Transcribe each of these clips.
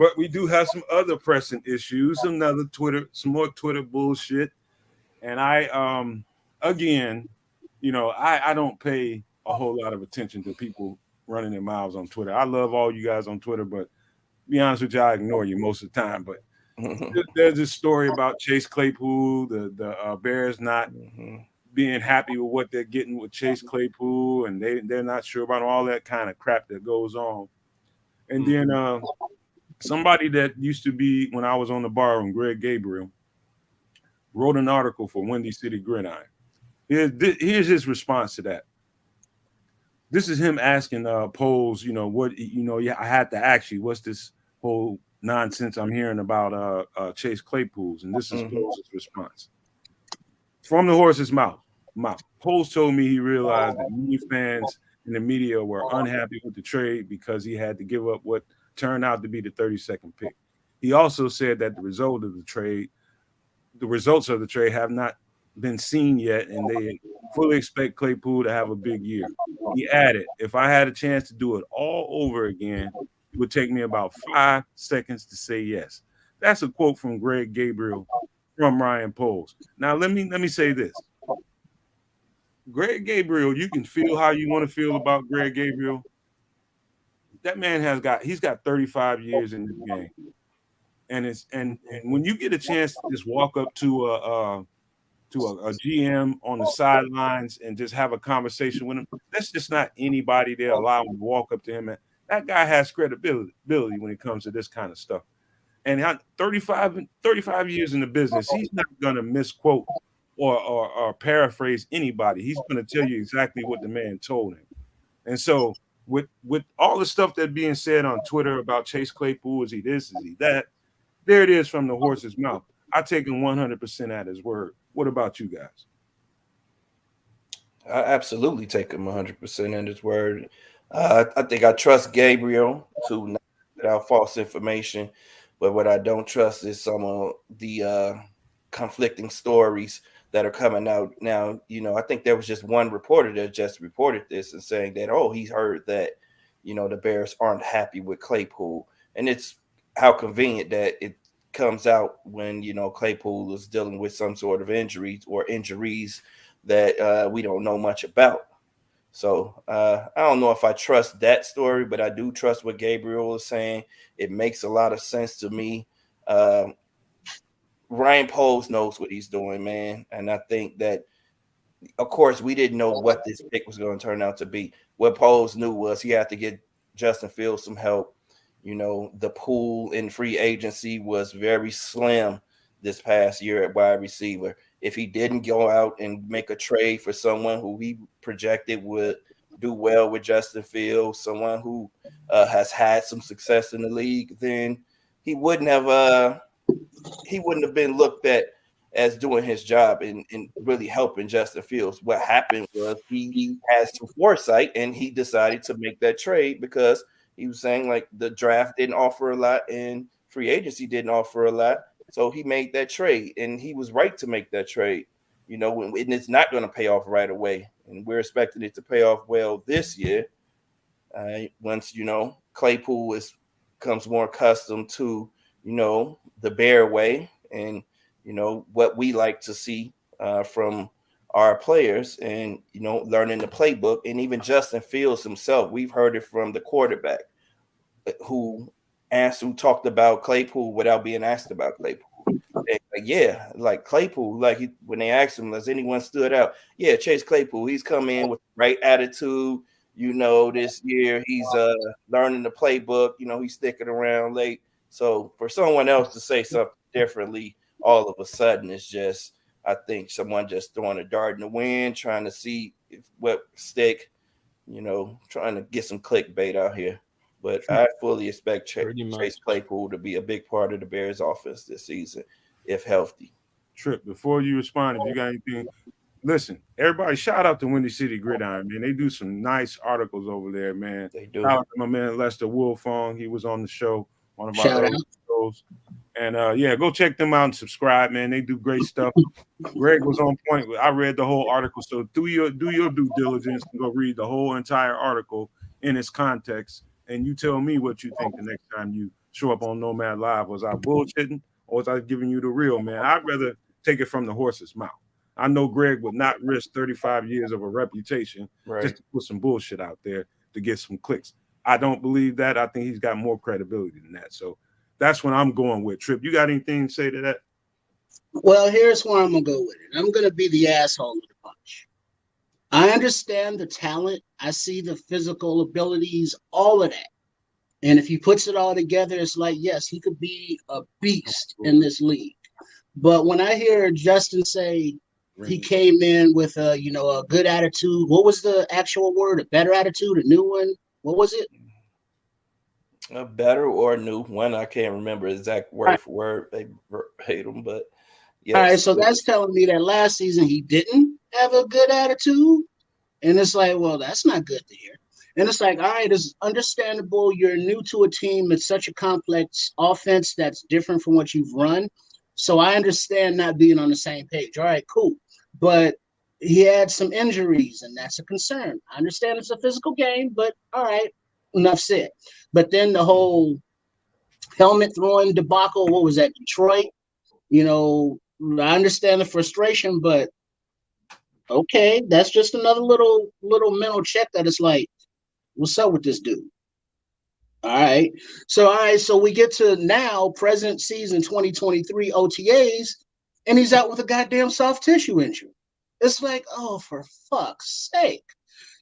But we do have some other pressing issues, some more Twitter bullshit. And again, I don't pay a whole lot of attention to people running their mouths on Twitter. I love all you guys on Twitter, but be honest with you, I ignore you most of the time. But there's this story about Chase Claypool, the Bears not being happy with what they're getting with Chase Claypool, and they're not sure about all that kind of crap that goes on. And then somebody that used to be when I was on the bar room, Greg Gabriel, wrote an article for Windy City Gridiron. Here's his response to that. This is him asking polls, I had to ask you, what's this whole nonsense I'm hearing about Chase Claypool's? And this is Poles' response. From the horse's mouth. Poles told me he realized that many fans in the media were unhappy with the trade because he had to give up what turned out to be the 32nd pick. He also said that the results of the trade have not been seen yet, and they fully expect Claypool to have a big year. He added, if I had a chance to do it all over again, it would take me about 5 seconds to say yes. That's a quote from Greg Gabriel from Ryan Poles. Now, let me say this. Greg Gabriel, you can feel how you want to feel about Greg Gabriel. That man he's got 35 years in the game. And when you get a chance to just walk up to a GM on the sidelines and just have a conversation with him, that's just not anybody there. Allow him to walk up to him. And that guy has credibility when it comes to this kind of stuff. And 35 years in the business, he's not going to misquote or paraphrase anybody. He's going to tell you exactly what the man told him. And so with all the stuff that's being said on Twitter about Chase Claypool, is he this, is he that? There it is from the horse's mouth. I take him 100% at his word. What about you guys? I absolutely take him 100% at his word. I think I trust Gabriel to not put out false information, but what I don't trust is some of the conflicting stories that are coming out now. I think there was just one reporter that just reported this and saying that, he heard that, the Bears aren't happy with Claypool. And it's how convenient that it comes out when, Claypool is dealing with some sort of injuries that we don't know much about. So I don't know if I trust that story, but I do trust what Gabriel is saying. It makes a lot of sense to me. Ryan Poles knows what he's doing, man. And I think that, of course, we didn't know what this pick was going to turn out to be. What Poles knew was he had to get Justin Fields some help. The pool in free agency was very slim this past year at wide receiver. If he didn't go out and make a trade for someone who he projected would do well with Justin Fields, someone who has had some success in the league, then he wouldn't have been looked at as doing his job and really helping Justin Fields. What happened was he had some foresight and he decided to make that trade because he was saying like the draft didn't offer a lot and free agency didn't offer a lot. So he made that trade and he was right to make that trade, and it's not going to pay off right away. And we're expecting it to pay off well this year. Once, Claypool comes more accustomed to, the Bear way and, what we like to see from our players and, learning the playbook. And even Justin Fields himself, we've heard it from the quarterback who talked about Claypool without being asked about Claypool. Like Claypool, when they asked him, has anyone stood out? Yeah, Chase Claypool, he's come in with the right attitude. This year he's learning the playbook. He's sticking around late. So for someone else to say something differently all of a sudden, it's just, I think someone just throwing a dart in the wind, trying to see what stick, trying to get some clickbait out here. But I fully expect Chase Claypool to be a big part of the Bears offense this season, if healthy. Trip, before you respond, if you got anything, listen, everybody shout out to Windy City Gridiron, man. They do some nice articles over there, man. They do. Shout out to my man Lester Wolfong. He was on the show, one of our Shout early shows. And go check them out and subscribe, man. They do great stuff. Greg was on point. I read the whole article. So do your due diligence and go read the whole entire article in its context. And you tell me what you think the next time you show up on Nomad Live. Was I bullshitting or was I giving you the real, man? I'd rather take it from the horse's mouth. I know Greg would not risk 35 years of a reputation just to put some bullshit out there to get some clicks. I don't believe that. I think he's got more credibility than that. So that's what I'm going with. Trip, you got anything to say to that? Well, here's where I'm going to go with it. I'm going to be the asshole of the bunch. I understand the talent. I see the physical abilities, all of that. And if he puts it all together, it's like, yes, he could be a beast in this league. But when I hear Justin say he came in with a good attitude, what was the actual word? A better attitude, a new one? What was it? A better or new one. I can't remember exact word for word. They hate him, but yes. All right, so that's telling me that last season he didn't have a good attitude. And it's like, well, that's not good to hear. And it's like, all right, it's understandable. You're new to a team. It's such a complex offense that's different from what you've run. So I understand not being on the same page. All right, cool. But he had some injuries, and that's a concern. I understand it's a physical game, but all right, enough said. But then the whole helmet throwing debacle, what was that, Detroit? I understand the frustration, but okay, that's just another little mental check that it's like, what's up with this dude? All right. So we get to now present season 2023 OTAs, and he's out with a goddamn soft tissue injury. It's like, oh, for fuck's sake.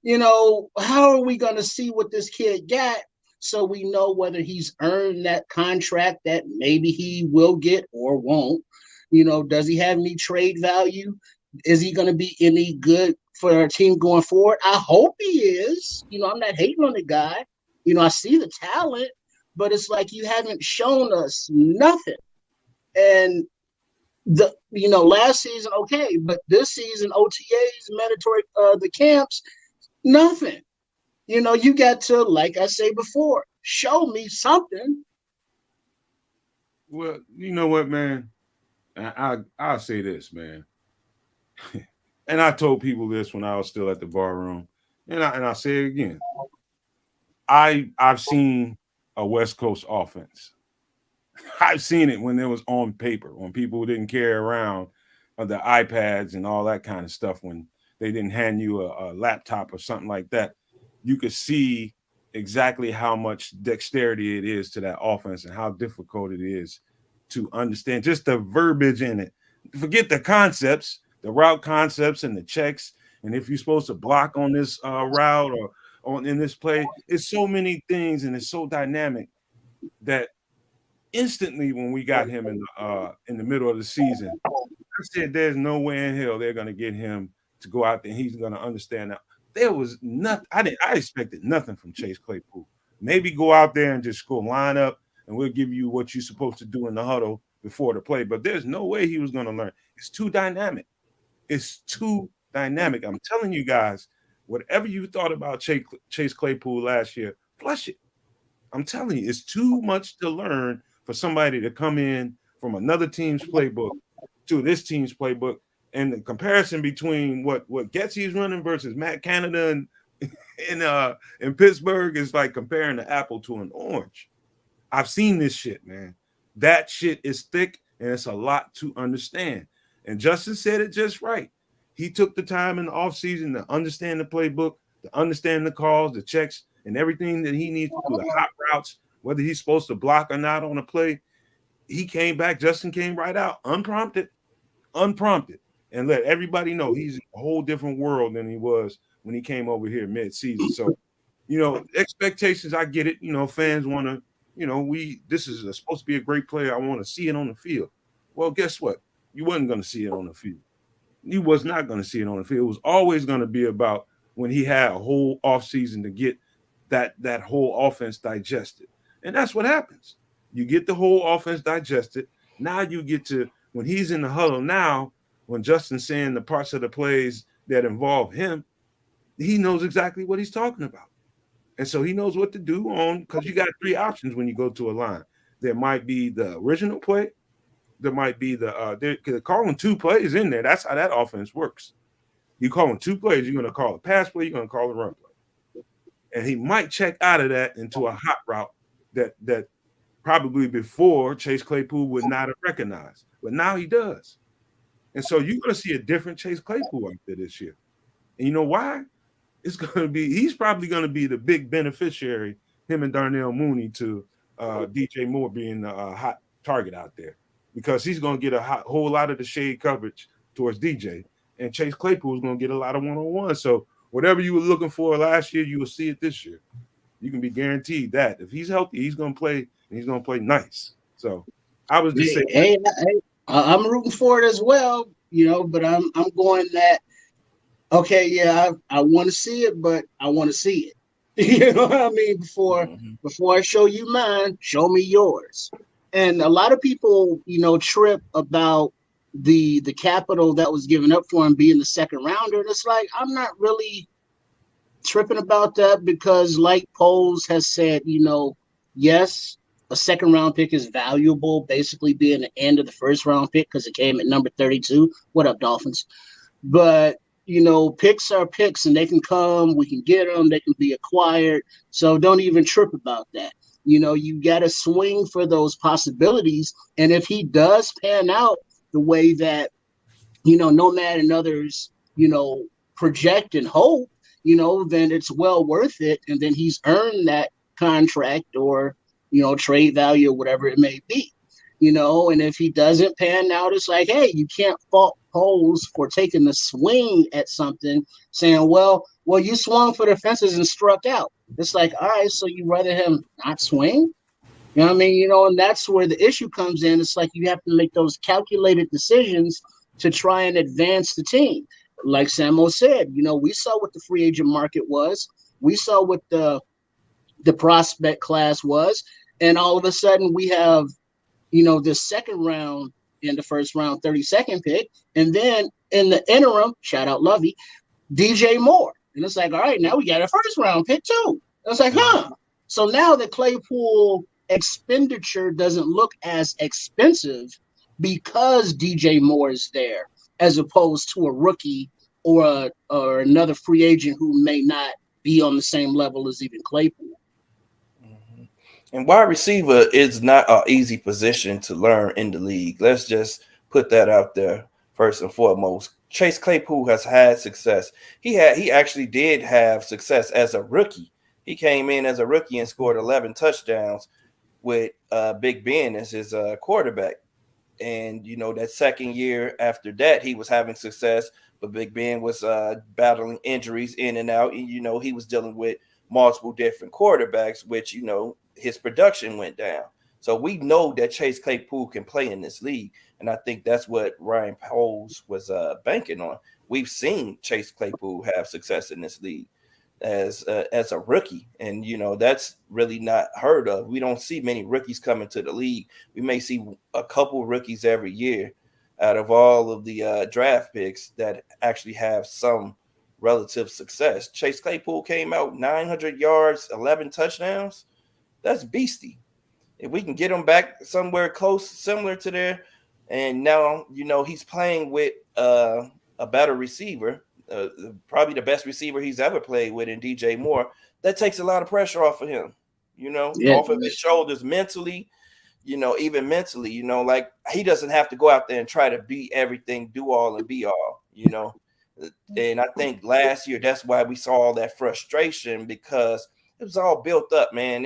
How are we going to see what this kid got so we know whether he's earned that contract that maybe he will get or won't? Does he have any trade value? Is he going to be any good for our team going forward? I hope he is. I'm not hating on the guy. I see the talent, but it's like you haven't shown us nothing. And last season, okay, but this season, OTAs, mandatory, the camps, nothing. You got to, like I say before, show me something. Well, you know what, man? I'll say this, man. And I told people this when I was still at the bar room, and I say it again. I've seen a West Coast offense. I've seen it when it was on paper, when people didn't carry around the iPads and all that kind of stuff, when they didn't hand you a laptop or something like that. You could see exactly how much dexterity it is to that offense and how difficult it is to understand just the verbiage in it. Forget the concepts, the route concepts and the checks. And if you're supposed to block on this route or in this play, it's so many things and it's so dynamic that instantly when we got him in the middle of the season, I said there's no way in hell they're going to get him to go out there and he's going to understand that. There was nothing. I expected nothing from Chase Claypool. Maybe go out there and just go line up and we'll give you what you're supposed to do in the huddle before the play. But there's no way he was going to learn. It's too dynamic. It's too dynamic. I'm telling you guys, whatever you thought about Chase Claypool last year, flush it. I'm telling you, it's too much to learn for somebody to come in from another team's playbook to this team's playbook. And the comparison between what Getsy's running versus Matt Canada in Pittsburgh is like comparing the apple to an orange. I've seen this shit, man. That shit is thick and it's a lot to understand. And Justin said it just right. He took the time in the offseason to understand the playbook, to understand the calls, the checks, and everything that he needs to do, the hot routes, whether he's supposed to block or not on a play. He came back. Justin came right out, unprompted, and let everybody know he's in a whole different world than he was when he came over here mid-season. So, expectations, I get it. Fans want to, this is supposed to be a great player. I want to see it on the field. Well, guess what? You wasn't going to see it on the field. You was not going to see it on the field. It was always going to be about when he had a whole offseason to get that whole offense digested. And that's what happens. You get the whole offense digested. Now you get to, when he's in the huddle now, when Justin's saying the parts of the plays that involve him, he knows exactly what he's talking about. And so he knows what to do because you got three options when you go to a line. There might be the original play. There might be they're calling two plays in there. That's how that offense works. You call them two plays, you're going to call a pass play, you're going to call a run play. And he might check out of that into a hot route that probably before Chase Claypool would not have recognized, but now he does. And so you're going to see a different Chase Claypool out there this year. And you know why? He's probably going to be the big beneficiary, him and Darnell Mooney, to DJ Moore being a hot target out there, because he's going to get a whole lot of the shade coverage towards DJ, and Chase Claypool is going to get a lot of one-on-one. So whatever you were looking for last year, you will see it this year. You can be guaranteed that if he's healthy, he's going to play, and he's going to play nice. So I was just saying, I'm rooting for it as well, but I'm going that. Okay, yeah, I want to see it, but I want to see it. You know what I mean? Before I show you mine, show me yours. And a lot of people, trip about the capital that was given up for him being the second rounder. And it's like, I'm not really tripping about that, because like Poles has said, yes, a second round pick is valuable, basically being the end of the first round pick because it came at number 32. What up, Dolphins? But picks are picks, and they can come, we can get them, they can be acquired. So don't even trip about that. You got to swing for those possibilities. And if he does pan out the way that, Nomad and others, project and hope, then it's well worth it. And then he's earned that contract or, trade value or whatever it may be. And if he doesn't pan out, it's like, hey, you can't fault Poles for taking the swing at something, saying, well, you swung for the fences and struck out. It's like, all right, so you rather him not swing? You know what I mean? And that's where the issue comes in. It's like you have to make those calculated decisions to try and advance the team. Like Samo said, we saw what the free agent market was. We saw what the prospect class was. And all of a sudden we have, the second round in the first round, 32nd pick. And then in the interim, shout out Lovey, DJ Moore. And it's like, all right, now we got a first round pick too. And it's like, So now the Claypool expenditure doesn't look as expensive because DJ Moore is there, as opposed to a rookie or another free agent who may not be on the same level as even Claypool. And wide receiver is not an easy position to learn in the league. Let's just put that out there first and foremost. Chase Claypool has had success. He actually did have success as a rookie. He came in as a rookie and scored 11 touchdowns with Big Ben as his quarterback. And, that second year after that, he was having success, but Big Ben was battling injuries in and out. And, he was dealing with multiple different quarterbacks, which, his production went down. So we know that Chase Claypool can play in this league. And I think that's what Ryan Poles was banking on. We've seen Chase Claypool have success in this league as a rookie. And, that's really not heard of. We don't see many rookies coming to the league. We may see a couple rookies every year out of all of the draft picks that actually have some relative success. Chase Claypool came out 900 yards, 11 touchdowns. That's beastie. If we can get him back somewhere close, similar to there, and now, he's playing with a better receiver, probably the best receiver he's ever played with in DJ Moore, that takes a lot of pressure off of him, off of his shoulders mentally, even mentally, like he doesn't have to go out there and try to be everything, do all and be all, And I think last year, that's why we saw all that frustration, because it was all built up, man.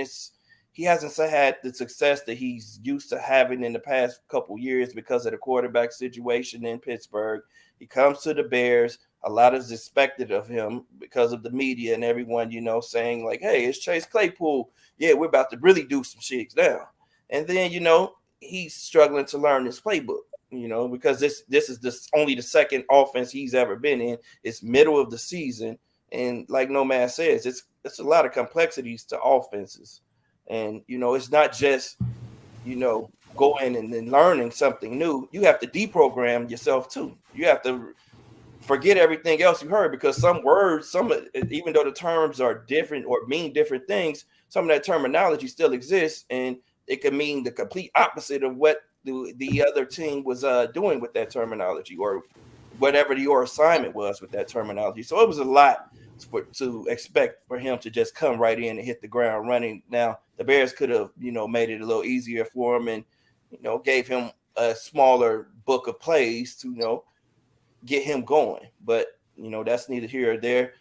He hasn't had the success that he's used to having in the past couple years because of the quarterback situation in Pittsburgh. He comes to the Bears. A lot is expected of him because of the media and everyone, saying like, hey, it's Chase Claypool. Yeah, we're about to really do some shit now. And then, he's struggling to learn his playbook, because this is only the second offense he's ever been in. It's middle of the season. And like Nomad says, it's a lot of complexities to offenses. And, it's not just, going and then learning something new. You have to deprogram yourself too. You have to forget everything else you heard, because some words, even though the terms are different or mean different things, some of that terminology still exists, and it can mean the complete opposite of what the other team was doing with that terminology, or whatever your assignment was with that terminology. So it was a lot to expect for him to just come right in and hit the ground running. Now, the Bears could have, made it a little easier for him and, gave him a smaller book of plays to, get him going. But, that's neither here or there.